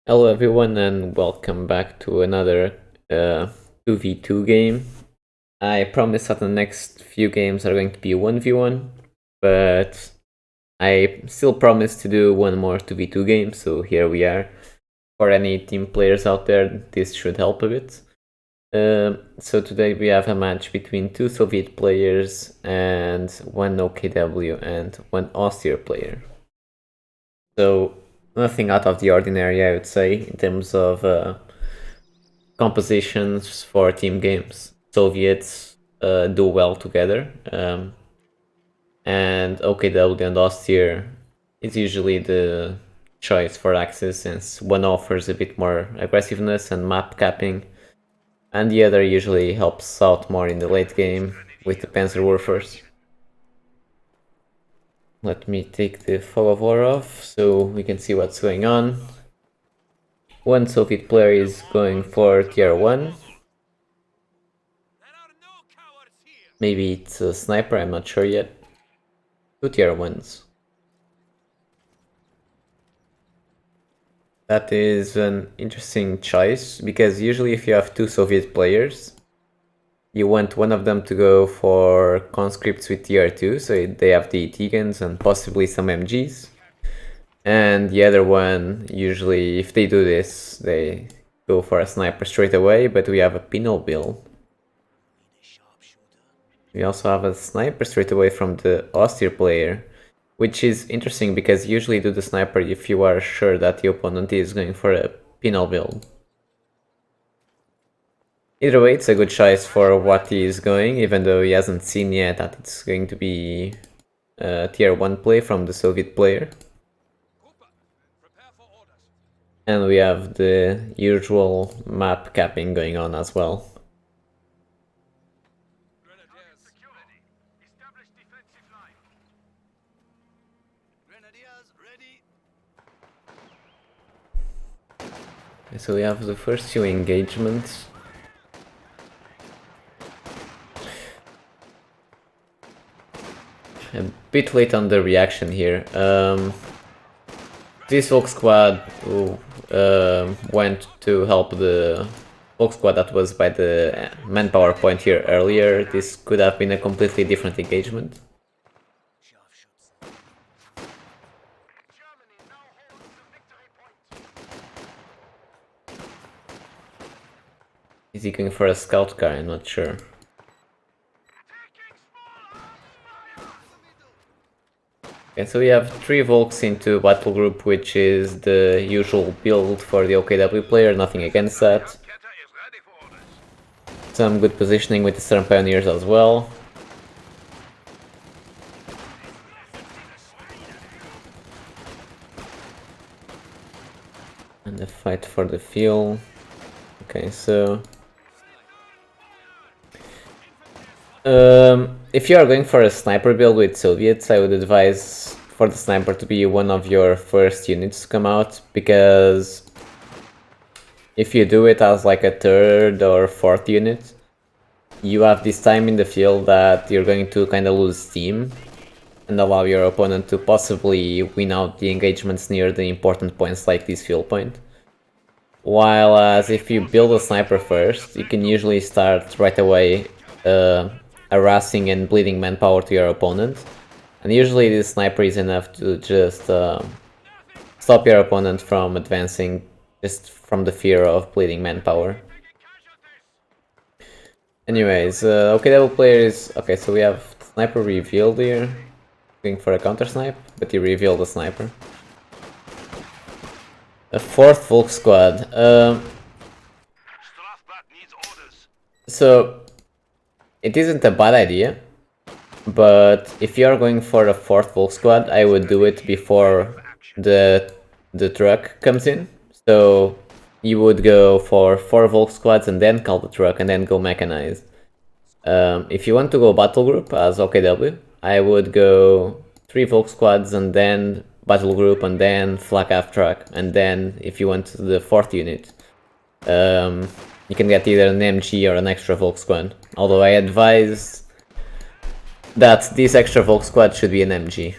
Hello everyone and welcome back to another 2v2 game. I promise that the next few games are going to be 1v1, but I still promise to do one more 2v2 game, so here we are. For any team players out there, this should help a bit. So today we have a match between two Soviet players and one OKW and one Austria player. So nothing out of the ordinary, I would say, in terms of compositions for team games. Soviets do well together, and OKW and Austria is usually the choice for Axis, since one offers a bit more aggressiveness and map capping, and the other usually helps out more in the late game with the Panzerwerfers. Let me take the fog of war off so we can see what's going on. One Soviet player is going for tier 1. Maybe it's a sniper, I'm not sure yet. Two tier 1s. That is an interesting choice, because usually if you have two Soviet players, you want one of them to go for conscripts with tier 2, so they have the ET guns and possibly some MGs. And the other one, usually if they do this, they go for a sniper straight away, but we have a penal build. We also have a sniper straight away from the Austria player, which is interesting because usually do the sniper if you are sure that the opponent is going for a penal build. Either way, it's a good choice for what he is going, even though he hasn't seen yet that it's going to be a tier 1 play from the Soviet player. And we have the usual map capping going on as well. So we have the first few engagements. A bit late on the reaction here. This Volk squad went to help the Volk squad that was by the manpower point here earlier. This could have been a completely different engagement. Is he going for a scout car? I'm not sure. Okay, so we have 3 Volks into battle group, which is the usual build for the OKW player, nothing against that. Some good positioning with the Stern Pioneers as well. And the fight for the fuel. Okay, so if you are going for a sniper build with Soviets, I would advise for the sniper to be one of your first units to come out, because if you do it as like a 3rd or 4th unit, you have this time in the field that you're going to kind of lose steam and allow your opponent to possibly win out the engagements near the important points like this fuel point. While as if you build a sniper first, you can usually start right away harassing and bleeding manpower to your opponent, and usually this sniper is enough to just stop your opponent from advancing just from the fear of bleeding manpower. Anyways, OKW player is... okay, so we have sniper revealed here, going for a counter snipe, but he revealed the sniper. A 4th Volk squad. So it isn't a bad idea, but if you are going for a 4th Volk squad, I would do it before the truck comes in. So you would go for 4 Volk squads and then call the truck and then go mechanized. If you want to go battle group as OKW, I would go 3 Volk squads and then battle group and then flak half truck, and then if you want the 4th unit, you can get either an MG or an extra Volk squad, although I advise that this extra Volk squad should be an MG,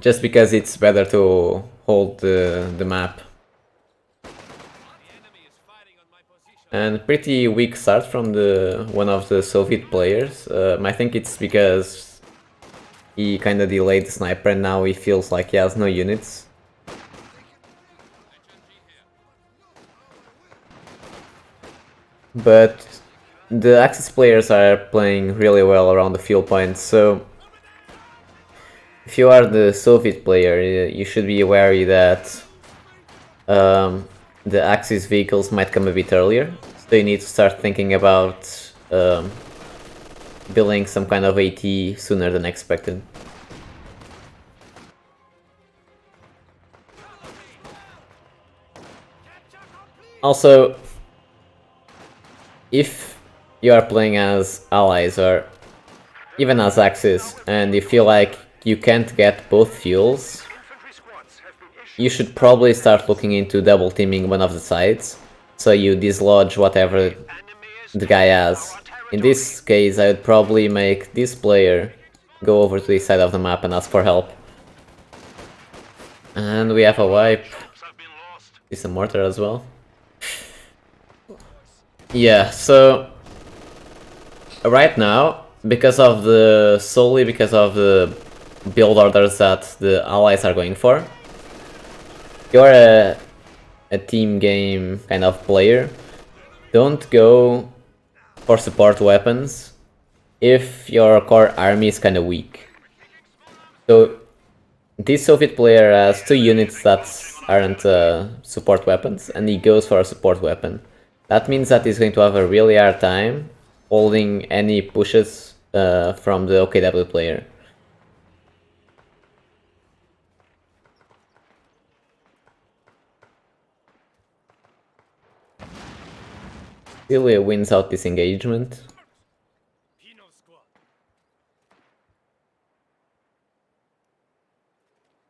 just because it's better to hold the map. And pretty weak start from one of the Soviet players. I think it's because he kinda delayed the sniper and now he feels like he has no units. But the Axis players are playing really well around the fuel points, so if you are the Soviet player, you should be wary that the Axis vehicles might come a bit earlier, so you need to start thinking about building some kind of AT sooner than expected. Also, if you are playing as allies or even as Axis and you feel like you can't get both fuels, you should probably start looking into double teaming one of the sides, so you dislodge whatever the guy has. In this case, I would probably make this player go over to this side of the map and ask for help. And we have a wipe. It's a mortar as well. Yeah, so right now, solely because of the build orders that the allies are going for, you're a team game kind of player. Don't go for support weapons if your core army is kind of weak. So this Soviet player has 2 units that aren't support weapons, and he goes for a support weapon. That means that he's going to have a really hard time holding any pushes from the OKW player. Ilya wins out this engagement.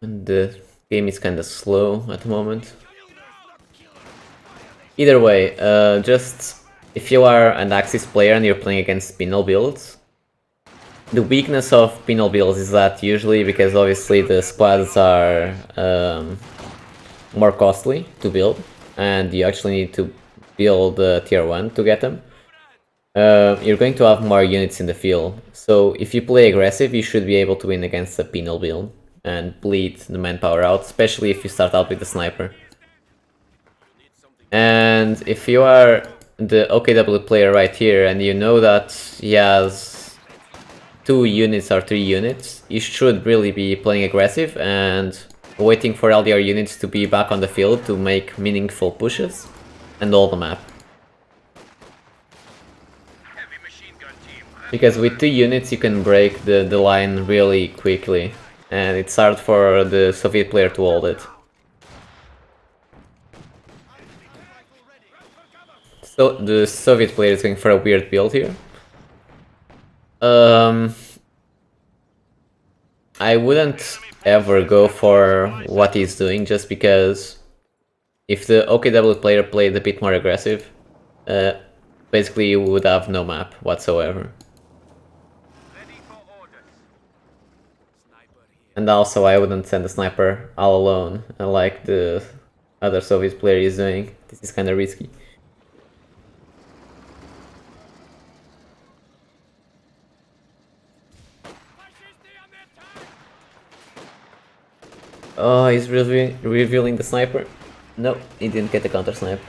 And the game is kinda slow at the moment. Either way, just if you are an Axis player and you're playing against penal builds, the weakness of penal builds is that usually, because obviously the squads are more costly to build, and you actually need to build tier 1 to get them, you're going to have more units in the field. So if you play aggressive, you should be able to win against a penal build and bleed the manpower out, especially if you start out with the sniper. And if you are the OKW player right here and you know that he has 2 units or 3 units, you should really be playing aggressive and waiting for all your units to be back on the field to make meaningful pushes and hold the map. Because with 2 units you can break the line really quickly, and it's hard for the Soviet player to hold it. So the Soviet player is going for a weird build here. I wouldn't ever go for what he's doing, just because if the OKW player played a bit more aggressive, basically you would have no map whatsoever. And also I wouldn't send the sniper all alone, like the other Soviet player is doing. This is kinda risky. Oh, he's revealing the sniper. No, he didn't get the counter snipe.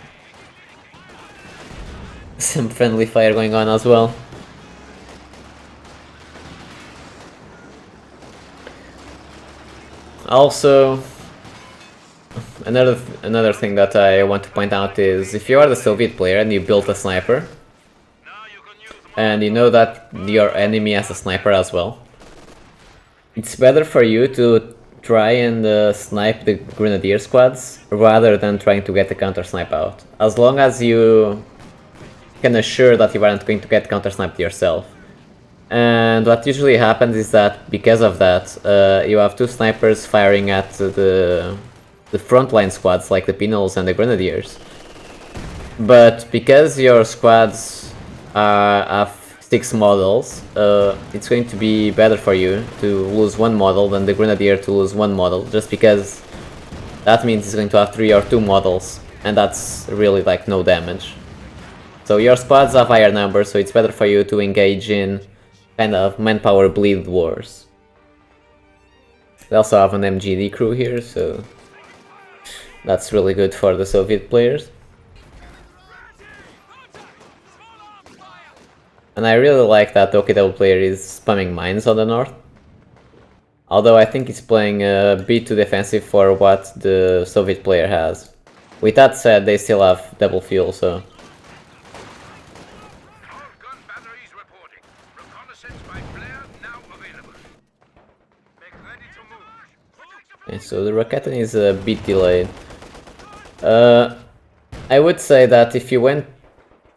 Some friendly fire going on as well. Also, another thing that I want to point out is, if you are the Soviet player and you built a sniper, and you know that your enemy has a sniper as well, it's better for you to try and snipe the grenadier squads rather than trying to get the counter snipe out, as long as you can assure that you aren't going to get counter sniped yourself. And what usually happens is that because of that, you have 2 snipers firing at the frontline squads like the penals and the grenadiers. But because your squads have 6 models, it's going to be better for you to lose 1 model than the grenadier to lose 1 model, just because that means it's going to have 3 or 2 models, and that's really like no damage. So your squads have higher numbers, so it's better for you to engage in kind of manpower bleed wars. They also have an MGD crew here, so that's really good for the Soviet players. And I really like that the OKW player is spamming mines on the north. Although I think he's playing a bit too defensive for what the Soviet player has. With that said, they still have double fuel, so... Okay, so the Raketen is a bit delayed. I would say that if you went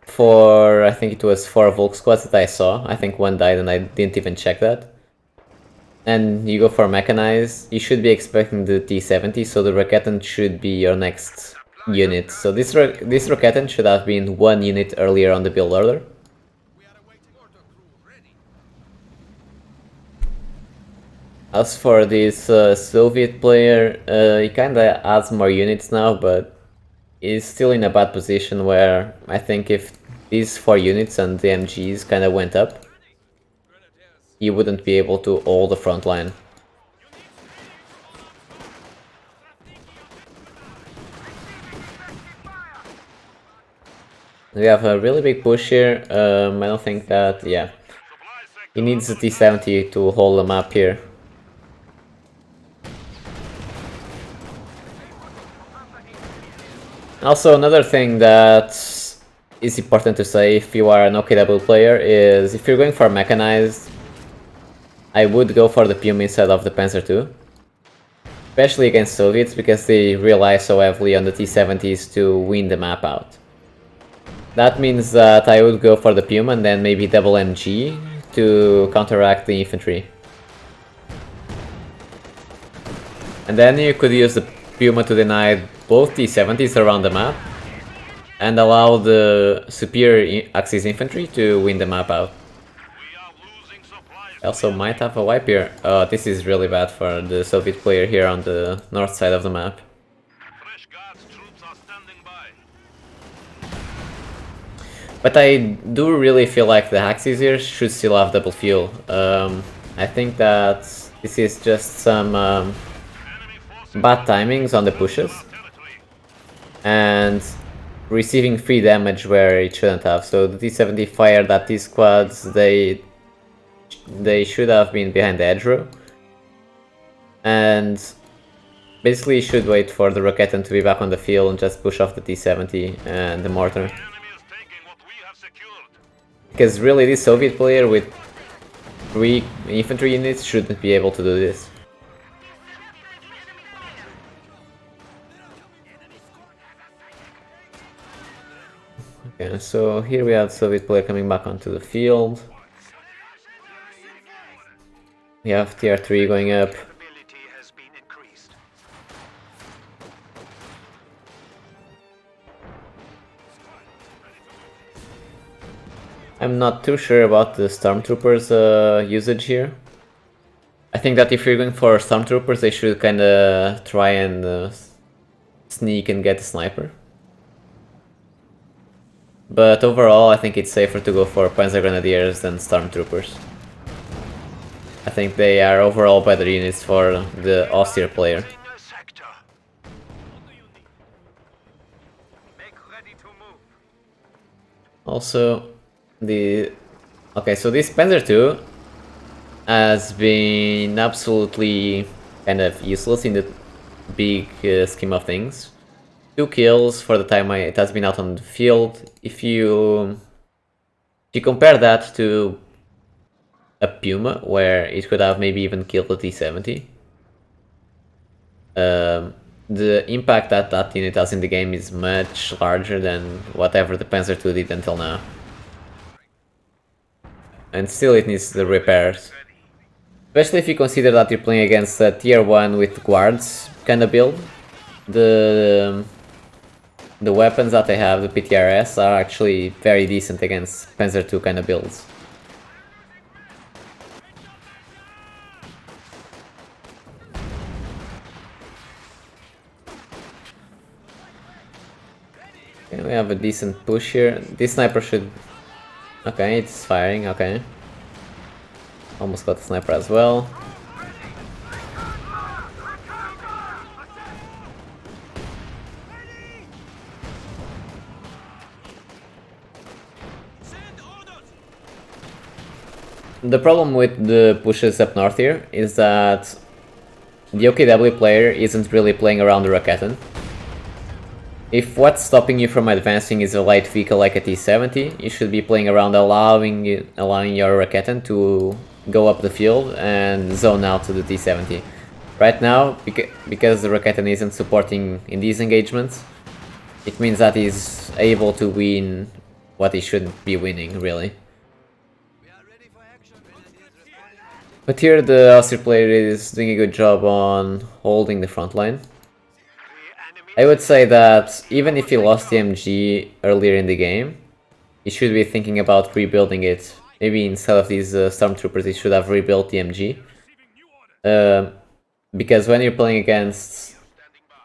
for, I think it was 4 Volk squads that I saw, I think one died and I didn't even check that, and you go for mechanized, you should be expecting the T-70, so the Raketen should be your next unit. So this Raketen should have been 1 unit earlier on the build order. As for this Soviet player, he kinda adds more units now, but is still in a bad position where I think if these 4 units and the MGs kinda went up, he wouldn't be able to hold the front line. We have a really big push here. I don't think that, yeah. He needs the T-70 to hold the map here. Also, another thing that is important to say if you are an OKW player is if you're going for mechanized, I would go for the Puma instead of the Panzer II. Especially against Soviets, because they rely so heavily on the T-70s to win the map out. That means that I would go for the Puma and then maybe double MG to counteract the infantry. And then you could use the Puma to deny both T-70s around the map and allow the superior Axis infantry to win the map out. I also might have a wipe here. Oh, this is really bad for the Soviet player here on the north side of the map. But I do really feel like the Axis here should still have double fuel. I think that this is just some bad timings on the pushes and receiving free damage where it shouldn't have. So the T-70 fired at these squads, they should have been behind the edge row, and basically should wait for the Raketen to be back on the field and just push off the T-70 and the mortar. Because really this Soviet player with 3 infantry units shouldn't be able to do this. Okay, so here we have Soviet player coming back onto the field. We have TR3 going up. I'm not too sure about the Stormtroopers usage here. I think that if you're going for Stormtroopers, they should kinda try and sneak and get a sniper. But overall, I think it's safer to go for Panzer Grenadiers than Stormtroopers. I think they are overall better units for the austere player. Also, okay, so this Panzer II has been absolutely kind of useless in the big scheme of things. 2 kills for the time it has been out on the field. If you compare that to a Puma, where it could have maybe even killed the T-70, the impact that that unit has in the game is much larger than whatever the Panzer II did until now. And still it needs the repairs. Especially if you consider that you're playing against a tier 1 with guards kind of build. The weapons that they have, the PTRS, are actually very decent against Panzer II kind of builds. Okay, we have a decent push here. This sniper should... Okay, it's firing, okay. Almost got the sniper as well. The problem with the pushes up north here is that the OKW player isn't really playing around the Raketen. If what's stopping you from advancing is a light vehicle like a T-70, you should be playing around allowing your Raketen to go up the field and zone out to the T-70. Right now, because the Raketen isn't supporting in these engagements, it means that he's able to win what he should be winning, really. But here the Austria player is doing a good job on holding the front line. I would say that even if he lost the MG earlier in the game, he should be thinking about rebuilding it. Maybe instead of these stormtroopers, he should have rebuilt the MG. Because when you're playing against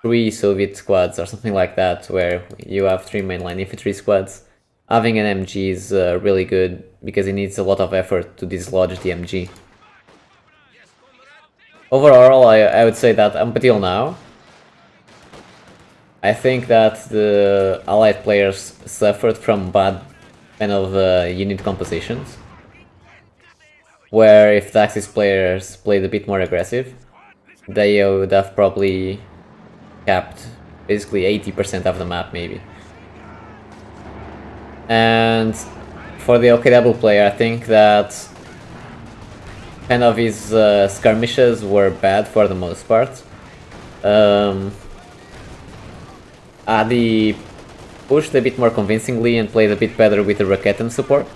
3 Soviet squads or something like that, where you have 3 mainline infantry squads, having an MG is really good, because it needs a lot of effort to dislodge the MG. Overall, I would say that up until now, I think that the Allied players suffered from bad kind of unit compositions, where if the Axis players played a bit more aggressive, they would have probably capped basically 80% of the map maybe. And for the OKW player, I think that kind of his skirmishes were bad for the most part. Adi pushed a bit more convincingly and played a bit better with the Raketen support.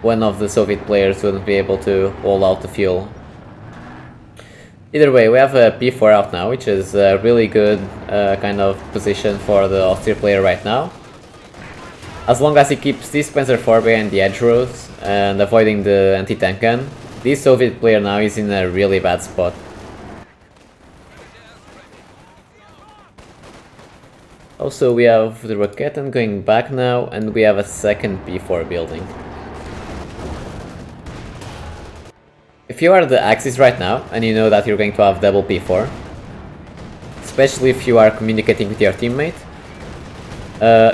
One of the Soviet players wouldn't be able to hold out the fuel. Either way, we have a P4 out now, which is a really good kind of position for the Austria player right now. As long as he keeps this Panzer IV behind the edge roads and avoiding the anti-tank gun, this Soviet player now is in a really bad spot. Also, we have the Raketen going back now, and we have a second P4 building. If you are the Axis right now, and you know that you're going to have double P4, especially if you are communicating with your teammate,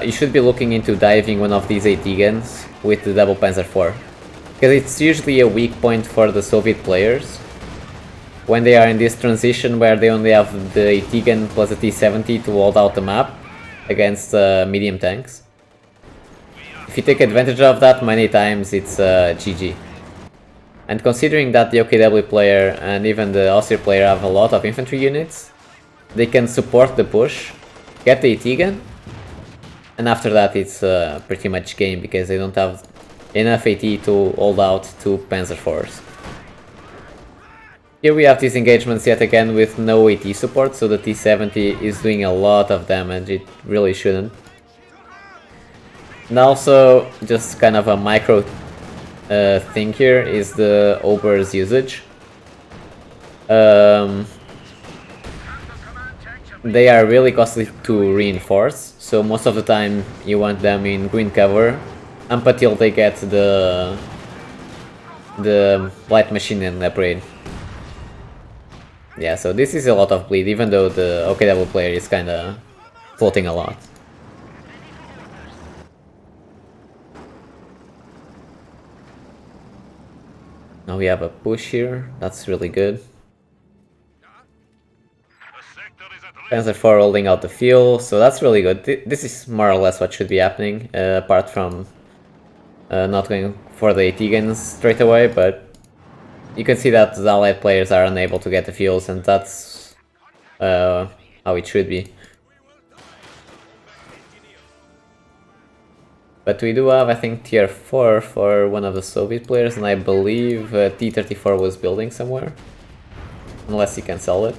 you should be looking into diving one of these AT guns with the double Panzer IV. Because it's usually a weak point for the Soviet players when they are in this transition where they only have the AT gun plus a T-70 to hold out the map against medium tanks. If you take advantage of that many times, it's GG. And considering that the OKW player and even the Austria player have a lot of infantry units, they can support the push, get the AT gun, and after that it's pretty much game, because they don't have enough AT to hold out 2 Panzer IVs. Here we have these engagements yet again with no AT support, so the T-70 is doing a lot of damage, it really shouldn't. And also, just kind of a micro thing here is the Ober's usage. They are really costly to reinforce, so most of the time you want them in green cover up until they get the light machine gun upgrade. Yeah, so this is a lot of bleed, even though the OKW player is kinda floating a lot. Now we have a push here, that's really good. Panzer IV holding out the fuel, so that's really good. This is more or less what should be happening, apart from not going for the AT guns straight away, but you can see that the Allied players are unable to get the fuels, and that's how it should be. But we do have, I think, tier 4 for one of the Soviet players, and I believe T-34 was building somewhere. Unless he can sell it.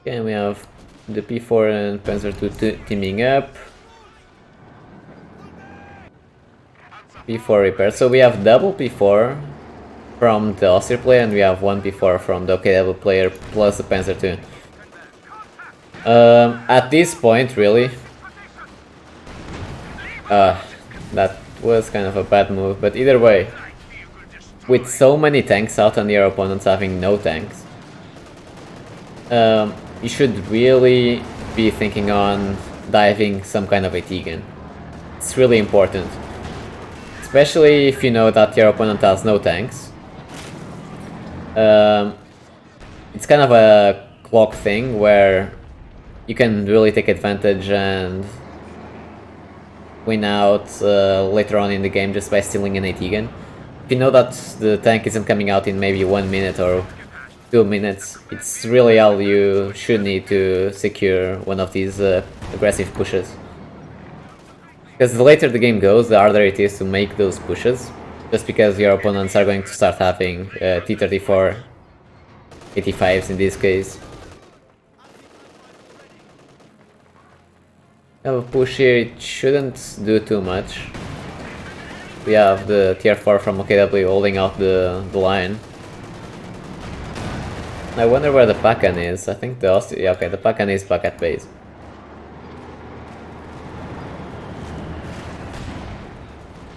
Okay, and we have the P4 and Panzer II teaming up. P4 repaired. So we have double P4 from the Austria player, and we have 1p4 from the OKW player plus the Panzer II. At this point, really, that was kind of a bad move, but either way, with so many tanks out and your opponents having no tanks, you should really be thinking on diving some kind of a Tegan. It's really important. Especially if you know that your opponent has no tanks. It's kind of a clock thing where you can really take advantage and win out later on in the game just by stealing an Tegan. If you know that the tank isn't coming out in maybe 1 minute or 2 minutes, it's really all you should need to secure one of these aggressive pushes. Because the later the game goes, the harder it is to make those pushes, just because your opponents are going to start having T-34 85s in this case. Have a push here, it shouldn't do too much. We have the tier 4 from OKW holding out the line. I wonder where the Pakan is. I think yeah, okay, the Pakan is back at base.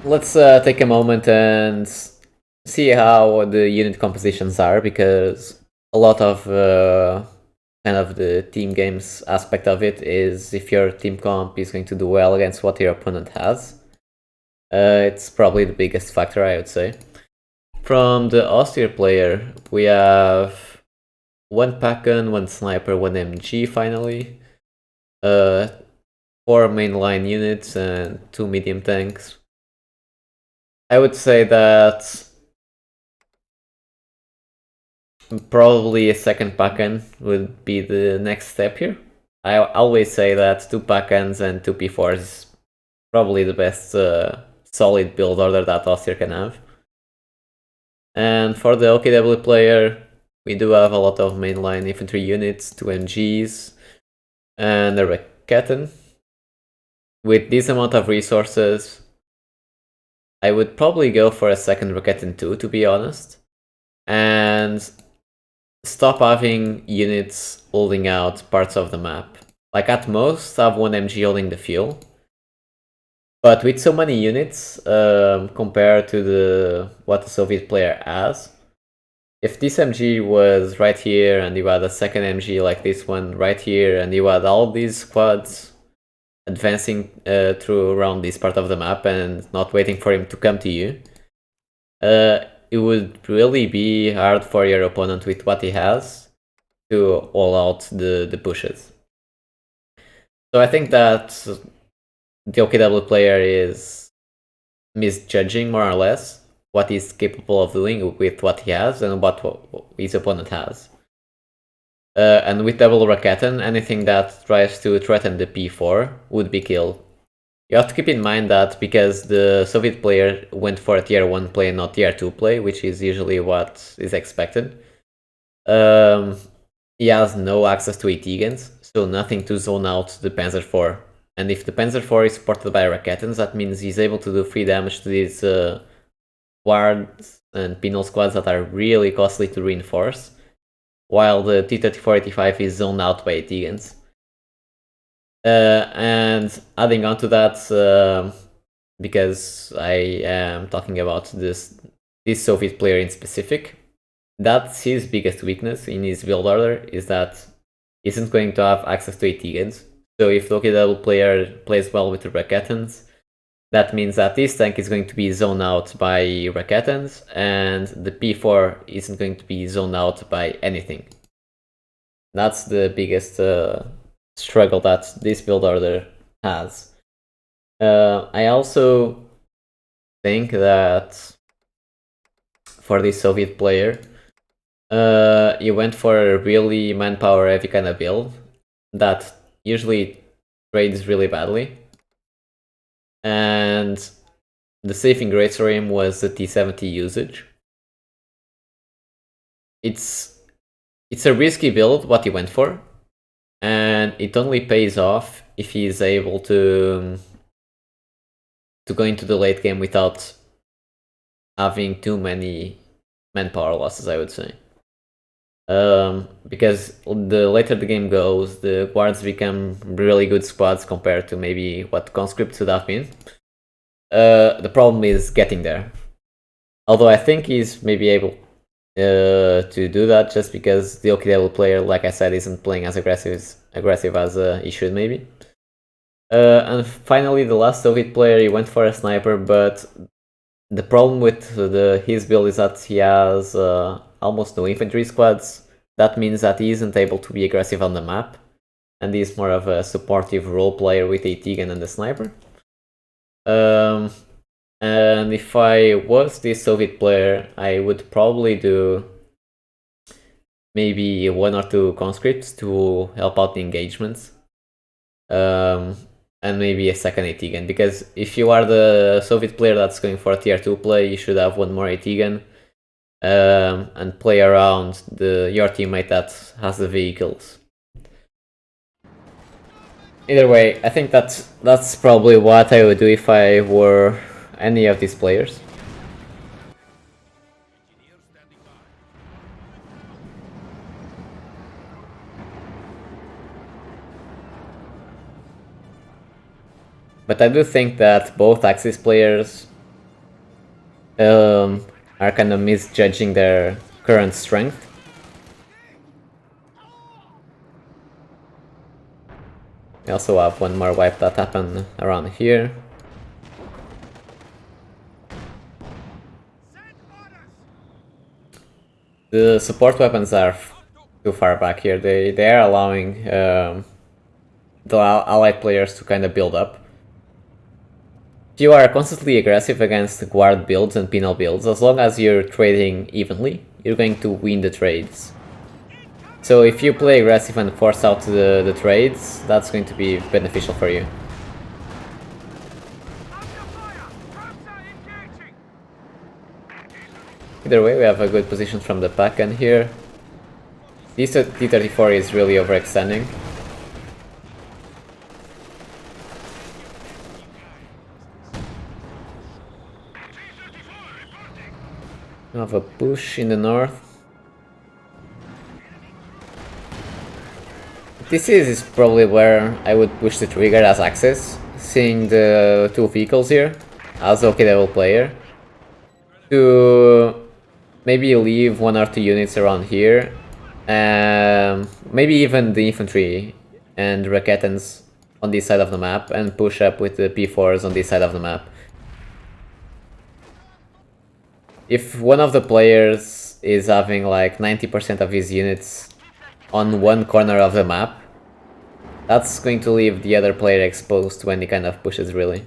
Let's take a moment and see how the unit compositions are, because a lot of kind of the team games aspect of it is if your team comp is going to do well against what your opponent has. It's probably the biggest factor, I would say. From the Austria player, we have 1 Pakan, 1 Sniper, 1 MG finally, 4 mainline units and 2 medium tanks. I would say that probably a second Pakan would be the next step here. I always say that 2 Pakans and 2 P4s is probably the best solid build order that Austria can have. And for the OKW player, we do have a lot of mainline infantry units, 2 MGs, and a Raketen. With this amount of resources, I would probably go for a second Raketen 2, to be honest, and stop having units holding out parts of the map. Like at most, have 1 MG holding the fuel. But with so many units, compared to what the Soviet player has, if this MG was right here and you had a second MG like this one right here, and you had all these squads advancing through around this part of the map and not waiting for him to come to you, it would really be hard for your opponent with what he has to all out the pushes. So I think that the OKW player is misjudging more or less what he's capable of doing with what he has and what his opponent has. And with double Raketen, anything that tries to threaten the P4 would be killed. You have to keep in mind that because the Soviet player went for a tier 1 play, not tier 2 play, which is usually what is expected, he has no access to Etigans, so nothing to zone out the Panzer IV. And if the Panzer IV is supported by Raketens, that means he's able to do free damage to these guards and penal squads that are really costly to reinforce, while the T-34-85 is zoned out by Etigans. And adding on to that, because I am talking about this Soviet player in specific, that's his biggest weakness in his build order, is that he isn't going to have access to Etigans. So if the OKW player plays well with the Raketens, that means that this tank is going to be zoned out by Raketens, and the P4 isn't going to be zoned out by anything. That's the biggest struggle that this build order has. I also think that for this Soviet player, you went for a really manpower heavy kind of build that usually trades really badly. And the saving grace for him was the T70 usage. It's a risky build, what he went for, and it only pays off if he is able to go into the late game without having too many manpower losses, I would say. Because the later the game goes, the guards become really good squads compared to maybe what conscripts would have been. The problem is getting there. Although I think he's maybe able to do that just because the OKW player, like I said, isn't playing as aggressive as he should maybe. And finally, the last Soviet player, he went for a sniper, but the problem with his build is that he has almost no infantry squads. That means that he isn't able to be aggressive on the map, and he's more of a supportive role player with a T-gun and a sniper. And if I was this Soviet player, I would probably do maybe 1 or 2 conscripts to help out the engagements. And maybe a second AT gun, because if you are the Soviet player that's going for a tier 2 play, you should have 1 more AT gun and play around your teammate that has the vehicles. Either way, I think that's probably what I would do if I were any of these players. But I do think that both Axis players are kind of misjudging their current strength. We also have 1 more wipe that happened around here. The support weapons are too far back here. They are allowing the allied players to kind of build up. If you are constantly aggressive against guard builds and penal builds, as long as you're trading evenly, you're going to win the trades. So if you play aggressive and force out the trades, that's going to be beneficial for you. Either way, we have a good position from the pack gun here. This T-34 is really overextending. We have a push in the north. This is probably where I would push the trigger as Axis, seeing the 2 vehicles here, as OKW player, to maybe leave 1 or 2 units around here, maybe even the infantry and Raketans on this side of the map, and push up with the P4s on this side of the map. If one of the players is having like 90% of his units on 1 corner of the map, that's going to leave the other player exposed to any kind of pushes, really.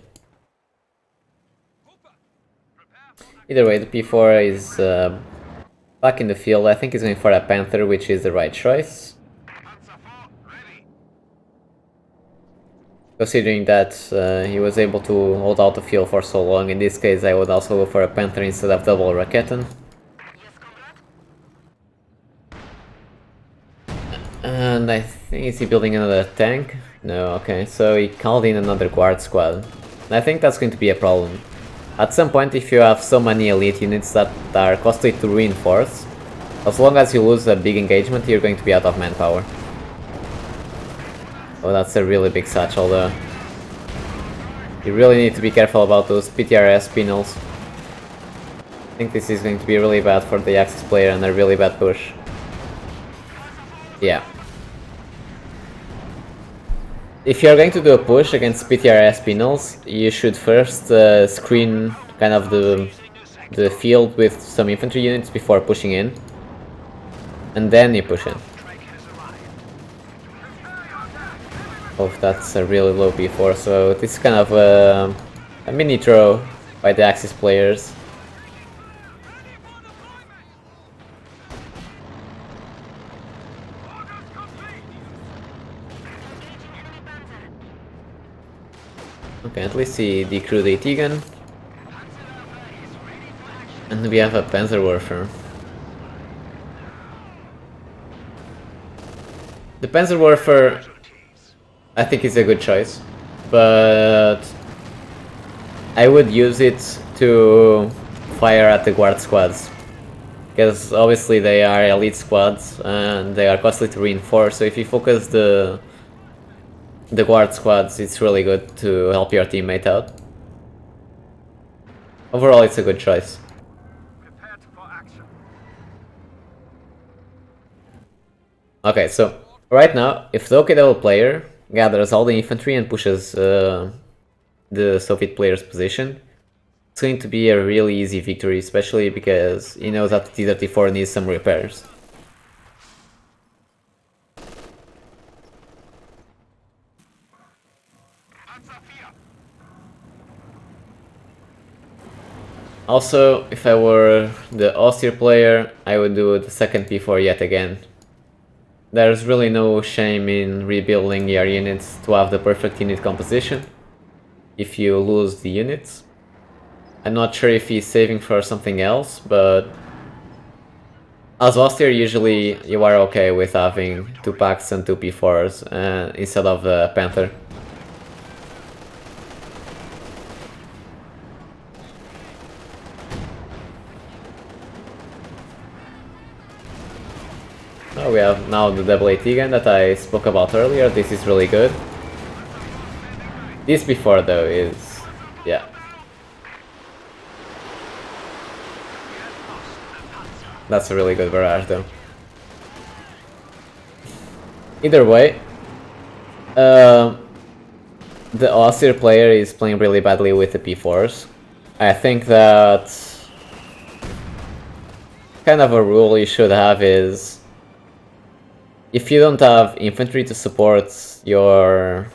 Either way, the P4 is back in the field. I think he's going for a Panther, which is the right choice. Considering that he was able to hold out the field for so long, in this case I would also go for a Panther instead of double Raketan. And I think, is he building another tank? No, okay, so he called in another guard squad. And I think that's going to be a problem. At some point, if you have so many elite units that are costly to reinforce, as long as you lose a big engagement, you're going to be out of manpower. Oh, that's a really big satchel though. You really need to be careful about those PTRS penals. I think this is going to be really bad for the Axis player and a really bad push. Yeah. If you're going to do a push against PTRS penals, you should first screen kind of the field with some infantry units before pushing in. And then you push in. Oh, that's a really low P4, so this is kind of a mini throw by the Axis players. Okay, at least he decrewed the AT gun. And we have a Panzerwerfer. The Panzerwerfer, I think, is a good choice, but I would use it to fire at the guard squads. because obviously they are elite squads and they are costly to reinforce, so if you focus the guard squads, it's really good to help your teammate out. Overall, it's a good choice. Okay, so right now, if the OKW player gathers all the infantry and pushes the Soviet player's position, it's going to be a really easy victory, especially because he knows that T-34 needs some repairs. Also, if I were the Austria player, I would do the second P4 yet again. There's really no shame in rebuilding your units to have the perfect unit composition if you lose the units. I'm not sure if he's saving for something else, but as Austria, usually you are okay with having 2 packs and 2 P4s instead of the Panther. Oh, we have now the double AT gun that I spoke about earlier. This is really good. This before though is... yeah. That's a really good barrage though. Either way, the Austria player is playing really badly with the P4s. I think that kind of a rule you should have is if you don't have infantry to support your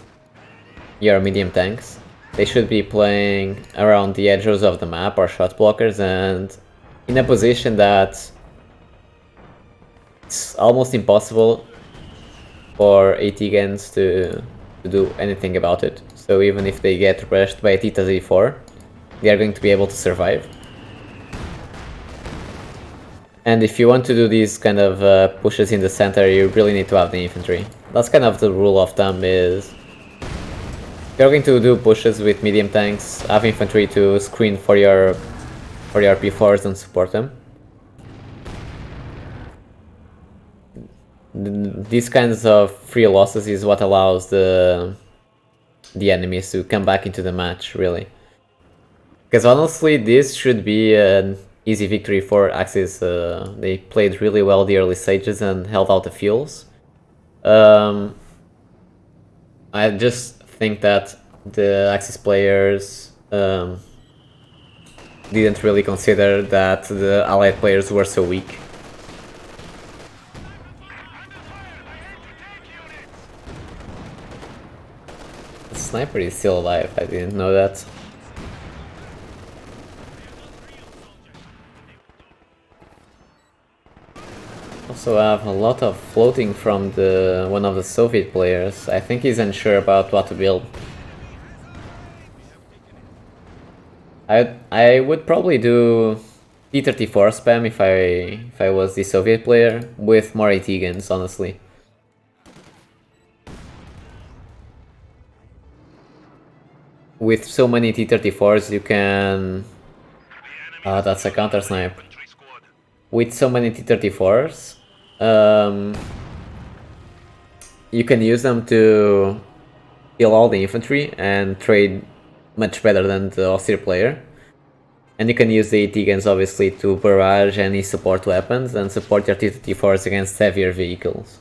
medium tanks, they should be playing around the edges of the map or shot blockers and in a position that it's almost impossible for AT guns to do anything about it. So even if they get rushed by a T-34, they are going to be able to survive. And if you want to do these kind of pushes in the center, you really need to have the infantry. That's kind of the rule of thumb is... if you're going to do pushes with medium tanks, have infantry to screen for your P4s and support them. These kinds of free losses is what allows the enemies to come back into the match, really. Because honestly, this should be an easy victory for Axis. They played really well the early stages and held out the fuels. I just think that the Axis players didn't really consider that the Allied players were so weak. The sniper is still alive, I didn't know that. Also have a lot of floating from one of the Soviet players. I think he's unsure about what to build. I would probably do T-34 spam if I was the Soviet player with more AT guns, honestly. With so many T-34s you can... oh, that's a counter snipe. With so many T-34s, you can use them to kill all the infantry and trade much better than the Austria player. And you can use the AT guns obviously to barrage any support weapons and support your T-34s against heavier vehicles.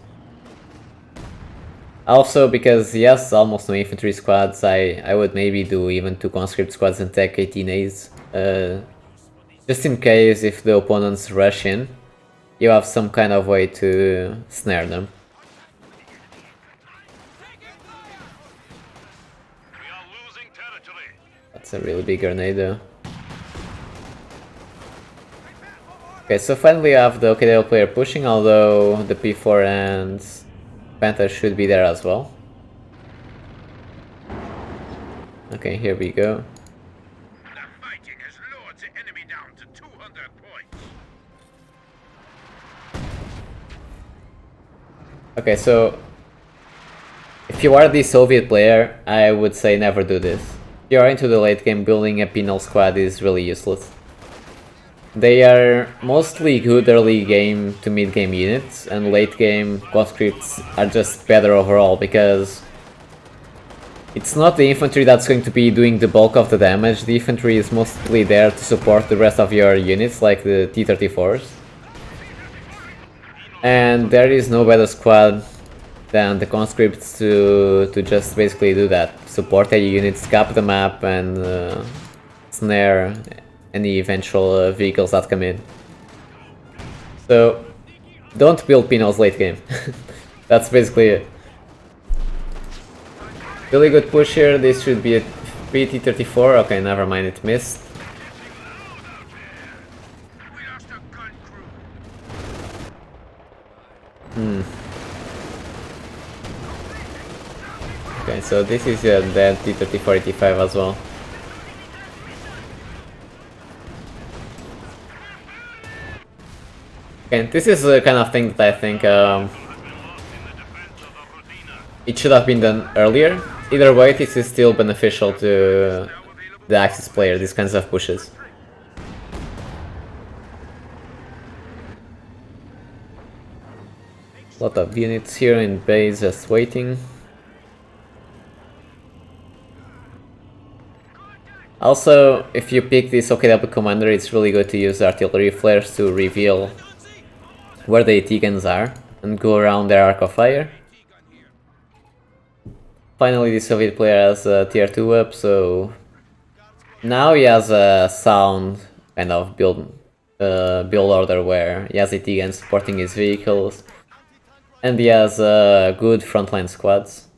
Also, because yes, almost no infantry squads, I would maybe do even 2 conscript squads and tech 18As. Just in case if the opponents rush in, you have some kind of way to snare them. That's a really big grenade though. Okay, so finally you have the OKW player pushing, although the P4 and Panther should be there as well. Okay, here we go. Okay, so if you are the Soviet player, I would say never do this. If you are into the late game, building a penal squad is really useless. They are mostly good early game to mid game units, and late game conscripts are just better overall because it's not the infantry that's going to be doing the bulk of the damage. The infantry is mostly there to support the rest of your units, like the T-34s. And there is no better squad than the conscripts to just basically do that. Support your units, cap the map, and snare any eventual vehicles that come in. So don't build Pinos late game. That's basically it. Really good push here. This should be a 3T-34. Okay, never mind, it missed. Okay, so this is a dead T-34-85 as well. Okay, this is the kind of thing that I think it should have been done earlier. Either way, this is still beneficial to the Axis player, these kinds of pushes. A lot of units here in base just waiting. Also, if you pick this OKW commander, it's really good to use artillery flares to reveal where the AT guns are and go around their arc of fire. Finally, the Soviet player has a tier 2 up, so now he has a sound kind of build order where he has AT guns supporting his vehicles, and he has good frontline squads.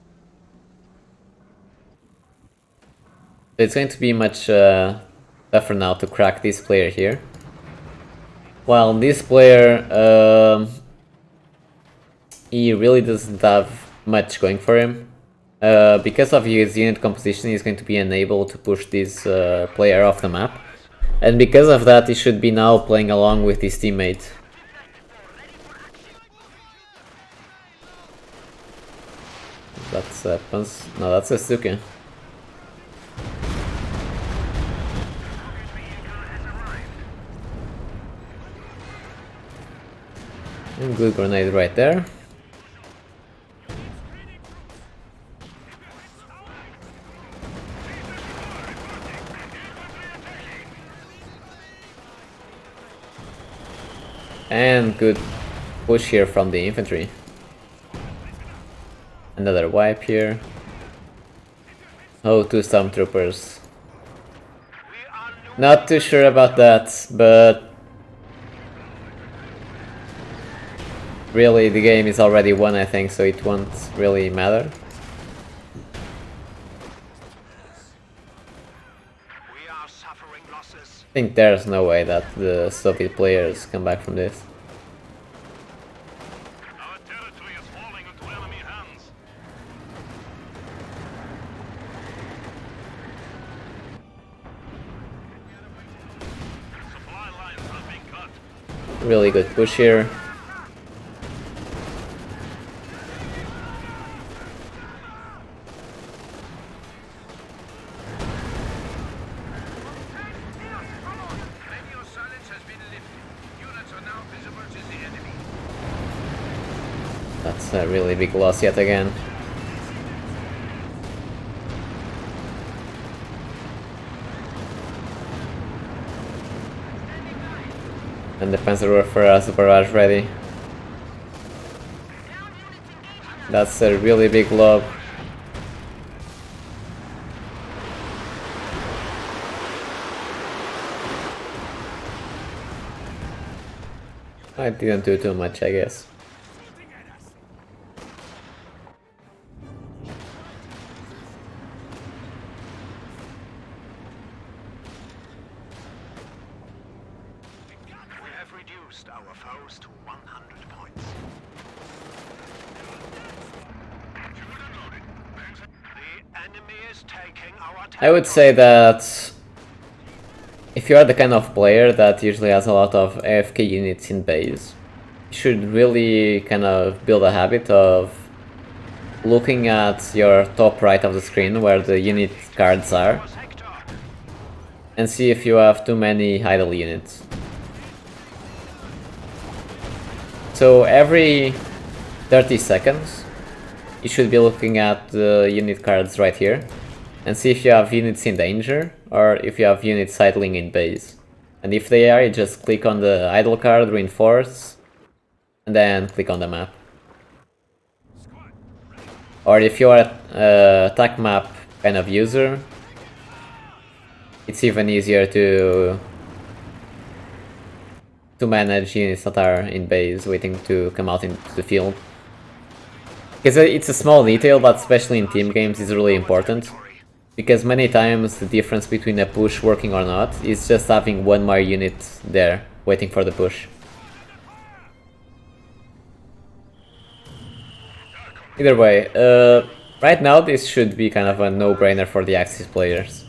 So it's going to be much tougher now to crack this player here. While this player, he really doesn't have much going for him. Because of his unit composition, he's going to be unable to push this player off the map. And because of that, he should be now playing along with his teammate. That's no, that's a Suki. And good grenade right there. And good push here from the infantry. Another wipe here. Oh, 2 stormtroopers. Not too sure about that, but really the game is already won, I think, so it won't really matter. I think there's no way that the Soviet players come back from this. Our territory is falling into enemy hands. Supply lines have been cut. Really good push here. That's a really big loss yet again. And the Panzerwerfer has the barrage ready. That's a really big lob. I didn't do too much, I guess. Our foes to 100 points. The enemy is taking our I would say that if you are the kind of player that usually has a lot of AFK units in base, you should really kind of build a habit of looking at your top right of the screen where the unit cards are and see if you have too many idle units. So every 30 seconds, you should be looking at the unit cards right here and see if you have units in danger or if you have units idling in base. And if they are, you just click on the idle card, reinforce, and then click on the map. Or if you are an attack map kind of user, it's even easier to manage units that are in base waiting to come out into the field. Because it's a small detail, but especially in team games is really important. Because many times the difference between a push working or not is just having one more unit there waiting for the push. Either way, right now this should be kind of a no-brainer for the Axis players.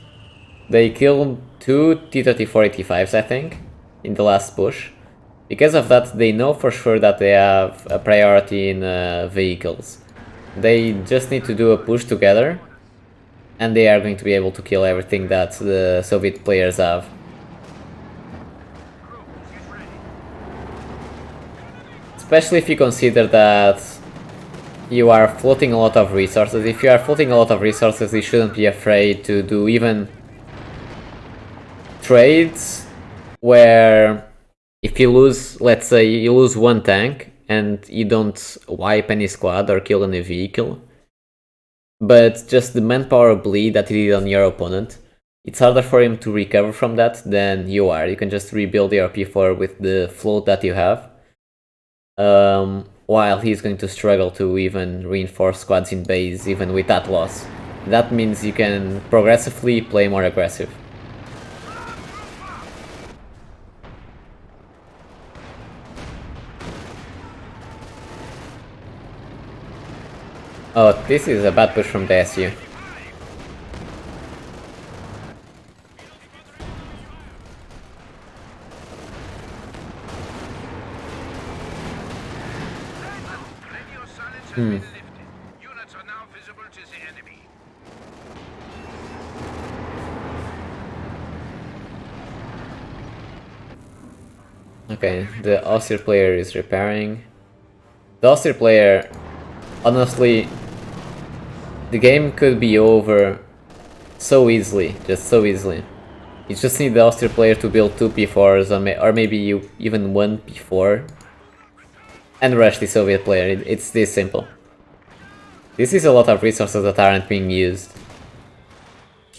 They killed 2 T-34-85s, I think, in the last push. Because of that, they know for sure that they have a priority in vehicles. They just need to do a push together, and they are going to be able to kill everything that the Soviet players have. Especially if you consider that you are floating a lot of resources. If you are floating a lot of resources, you shouldn't be afraid to do even trades where if you lose, let's say you lose one tank and you don't wipe any squad or kill any vehicle, but just the manpower bleed that you did on your opponent, it's harder for him to recover from that than you are. You can just rebuild your P4 with the float that you have, while he's going to struggle to even reinforce squads in base even with that loss. That means you can progressively play more aggressive. Oh, this is a bad push from the SU. Units are now visible to the enemy. Okay, the Austria player is repairing. The Austria player, honestly, the game could be over so easily, just so easily. You just need the Austria player to build 2 P4s or maybe even 1 P4 and rush the Soviet player. It's this simple. This is a lot of resources that aren't being used.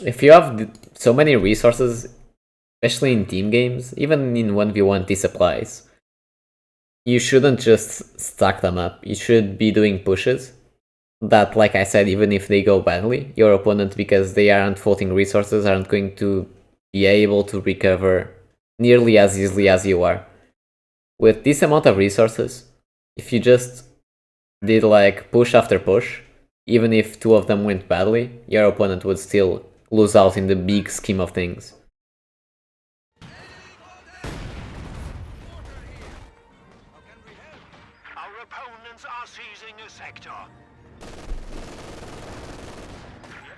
If you have so many resources, especially in team games, even in 1v1 this applies, you shouldn't just stack them up. You should be doing pushes that, like I said, even if they go badly, your opponent, because they aren't floating resources, aren't going to be able to recover nearly as easily as you are. With this amount of resources, if you just did like push after push, even if 2 of them went badly, your opponent would still lose out in the big scheme of things. Our opponents are seizing a sector. The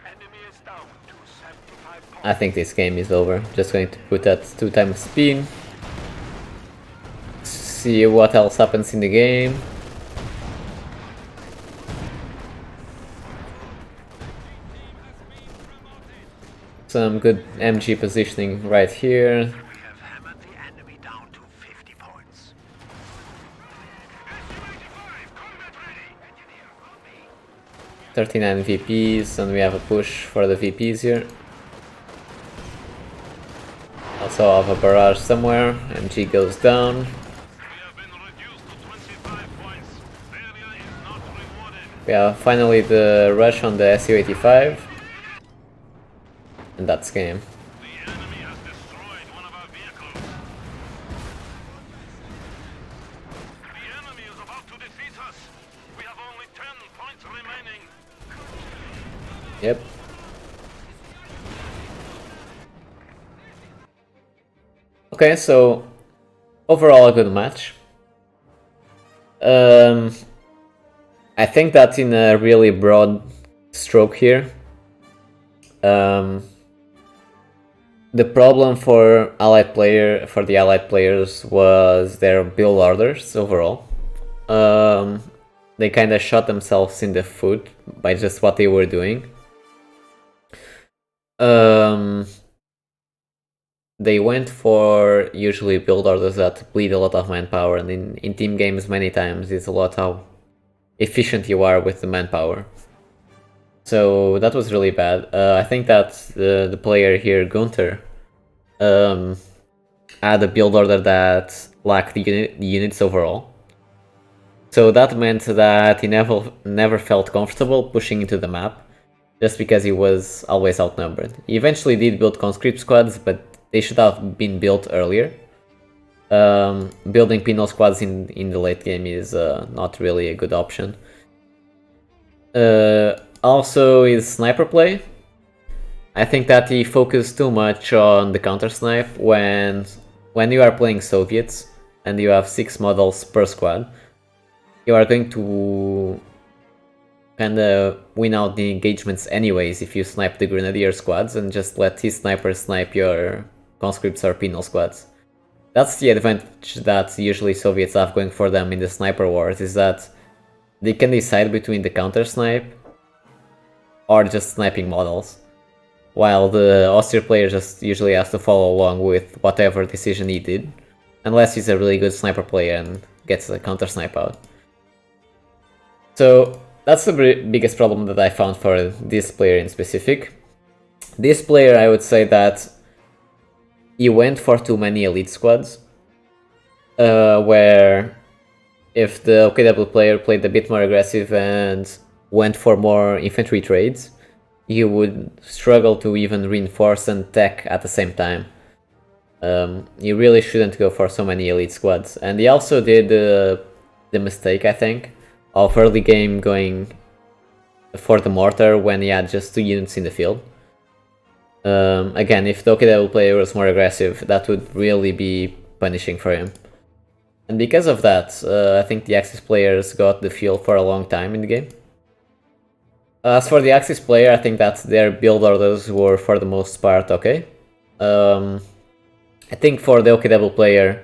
enemy is down to 75 points. I think this game is over. Just going to put at 2 times speed. See what else happens in the game. Some good MG positioning right here. We have hammered the enemy down to 50 points. SU-85, combat ready. Engineer, on me. 39 VPs, and we have a push for the VPs here. Also have a barrage somewhere. MG goes down. We have been reduced to 25 points. Failure is not rewarded. We have finally the rush on the SU-85. And that's game. The enemy has destroyed one of our vehicles. The enemy is about to defeat us. We have only 10 points remaining. Yep. Okay, so overall a good match. I think that in a really broad stroke here, the problem for the allied players was their build orders overall. they kind of shot themselves in the foot by just what they were doing. They went for usually build orders that bleed a lot of manpower, and in team games many times it's a lot how efficient you are with the manpower. So that was really bad. I think that the player here, Gunther, had a build order that lacked the units overall. So that meant that he never felt comfortable pushing into the map, just because he was always outnumbered. He eventually did build conscript squads, but they should have been built earlier. Building penal squads in the late game is not really a good option. Also, his sniper play. I think that he focused too much on the counter snipe when you are playing Soviets and you have 6 models per squad. You are going to kinda win out the engagements anyways if you snipe the grenadier squads and just let his snipers snipe your conscripts or penal squads. That's the advantage that usually Soviets have going for them in the sniper wars, is that they can decide between the counter snipe or just sniping models, while the Austria player just usually has to follow along with whatever decision he did, unless he's a really good sniper player and gets a counter snipe out. So that's the biggest problem that I found for this player in specific. This player, I would say that he went for too many elite squads, where if the OKW player played a bit more aggressive and went for more infantry trades, you would struggle to even reinforce and tech at the same time. You really shouldn't go for so many elite squads. And he also did the mistake, I think, of early game going for the mortar when he had just 2 units in the field. Again, if the OKW player was more aggressive, that would really be punishing for him. And because of that, I think the Axis players got the field for a long time in the game. As for the Axis player, I think that their build orders were for the most part okay. I think for the OKW player,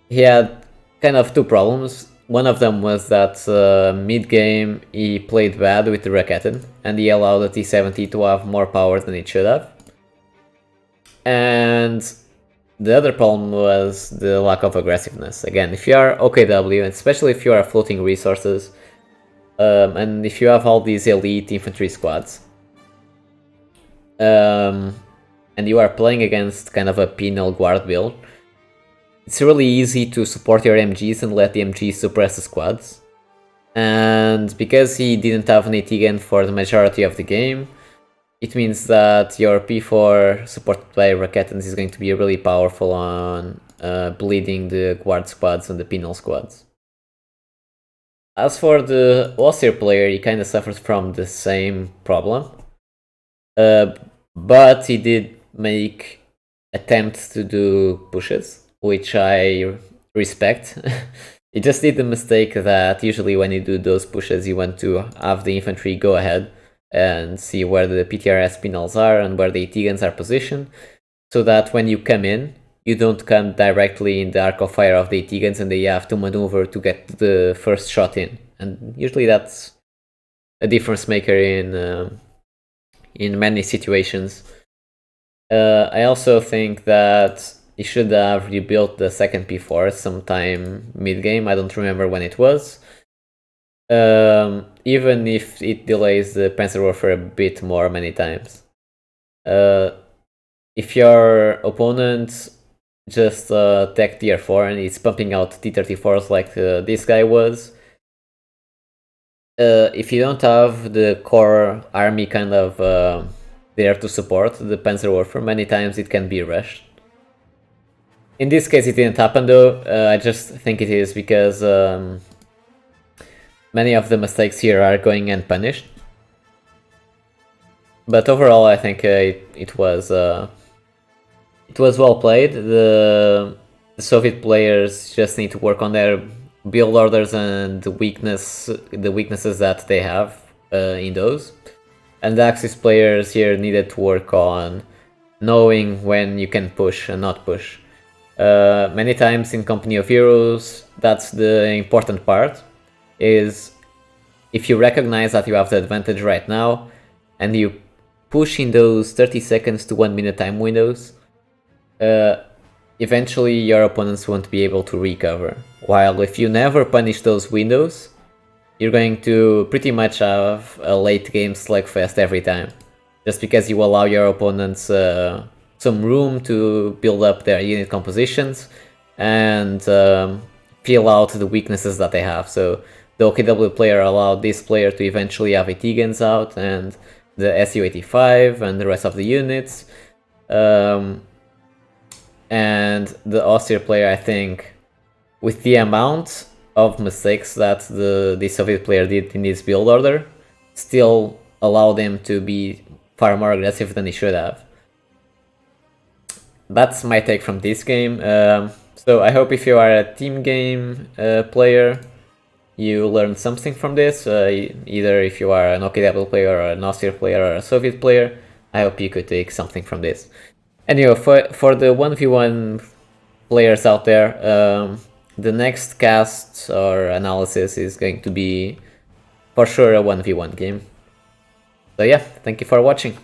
he had kind of 2 problems. One of them was that mid-game he played bad with the Raketen, and he allowed the T-70 to have more power than it should have. And the other problem was the lack of aggressiveness. Again, if you are OKW, and especially if you are floating resources, and if you have all these elite infantry squads, and you are playing against kind of a penal guard build, it's really easy to support your MGs and let the MGs suppress the squads. And because he didn't have an AT-gun for the majority of the game, it means that your P4 supported by Raketans is going to be really powerful on bleeding the guard squads and the penal squads. As for the Ossir player, he kind of suffers from the same problem, but he did make attempts to do pushes, which I respect. He just did the mistake that usually when you do those pushes, you want to have the infantry go ahead and see where the PTRS penals are and where the AT guns are positioned, so that when you come in, you don't come directly in the arc of fire of the AT guns and they have to maneuver to get the first shot in. And usually that's a difference maker in many situations. I also think that he should have rebuilt the second P4 sometime mid-game. I don't remember when it was. Even if it delays the Panzerwerfer a bit more many times. If your opponent just tech tier 4 and it's pumping out T-34s like this guy was, if you don't have the core army kind of there to support the Panzerwerfer, many times it can be rushed. In this case it didn't happen though. I just think it is because many of the mistakes here are going unpunished. But overall I think it was well played. The Soviet players just need to work on their build orders and the weaknesses that they have in those. And the Axis players here needed to work on knowing when you can push and not push. Many times in Company of Heroes, that's the important part, is if you recognize that you have the advantage right now, and you push in those 30 seconds to 1 minute time windows, eventually your opponents won't be able to recover. While if you never punish those windows, you're going to pretty much have a late game slugfest every time, just because you allow your opponents some room to build up their unit compositions and feel out the weaknesses that they have. So the OKW player allowed this player to eventually have Etigans out and the SU-85 and the rest of the units. And the Austere player, I think, with the amount of mistakes that the Soviet player did in this build order, still allowed him to be far more aggressive than he should have. That's my take from this game. So I hope if you are a team game player, you learned something from this. Either if you are an OKW player or an Austere player or a Soviet player, I hope you could take something from this. Anyway, for the 1v1 players out there, the next cast or analysis is going to be for sure a 1v1 game. So yeah, thank you for watching.